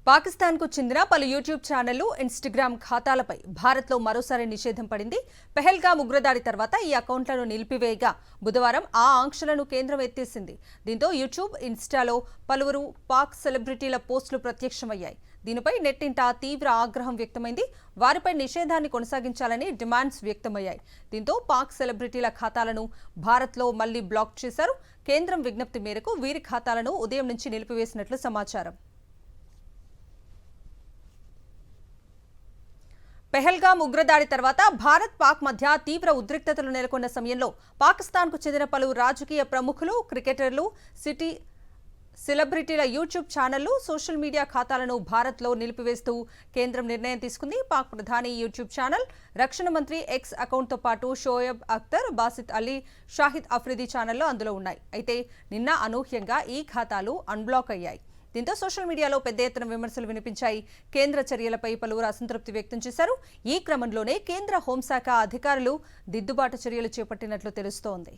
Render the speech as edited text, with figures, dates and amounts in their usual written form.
పాకిస్తాన్కు చెందిన పలు యూట్యూబ్ ఛానళ్లు, ఇన్స్టాగ్రామ్ ఖాతాలపై భారత్లో మరోసారి నిషేధం పడింది. పెహల్గాం ఉగ్రదాడి తర్వాత ఈ అకౌంట్లను నిలిపివేయగా బుధవారం ఆ ఆంక్షలను కేంద్రం ఎత్తేసింది. దీంతో యూట్యూబ్, ఇన్స్టాలో పలువురు పాక్ సెలబ్రిటీల పోస్టులు ప్రత్యక్షమయ్యాయి. దీనిపై నెట్టింట తీవ్ర ఆగ్రహం వ్యక్తమైంది. వారిపై నిషేధాన్ని కొనసాగించాలని డిమాండ్స్ వ్యక్తమయ్యాయి. దీంతో పాక్ సెలబ్రిటీల ఖాతాలను భారత్లో మళ్లీ బ్లాక్ చేశారు. కేంద్రం విజ్ఞప్తి మేరకు వీరి ఖాతాలను ఉదయం నుంచి నిలిపివేసినట్లు సమాచారం. పెహల్గాం ఉగ్రదాడి తర్వాత భారత్, పాక్ మధ్య తీవ్ర ఉద్రిక్తతలు నెలకొన్న సమయంలో పాకిస్తాన్కు చెందిన పలు రాజకీయ ప్రముఖులు, క్రికెటర్లు, సెలబ్రిటీల యూట్యూబ్ ఛానళ్లు, సోషల్ మీడియా ఖాతాలను భారత్లో నిలిపివేస్తూ కేంద్రం నిర్ణయం తీసుకుంది. పాక్ ప్రధాని యూట్యూబ్ ఛానల్, రక్షణ మంత్రి ఎక్స్ అకౌంట్తో పాటు షోయబ్ అఖ్తర్, బాసిత్ అలీ, షాహిద్ అఫ్రిది ఛానళ్లు అందులో ఉన్నాయి. అయితే నిన్న అనూహ్యంగా ఈ ఖాతాలు అన్బ్లాక్ అయ్యాయి. దీంతో సోషల్ మీడియాలో పెద్ద ఎత్తున విమర్శలు వినిపించాయి. కేంద్ర చర్యలపై పలువురు అసంతృప్తి వ్యక్తం చేశారు. ఈ క్రమంలోనే కేంద్ర హోంశాఖ అధికారులు దిద్దుబాటు చర్యలు చేపట్టినట్లు తెలుస్తోంది.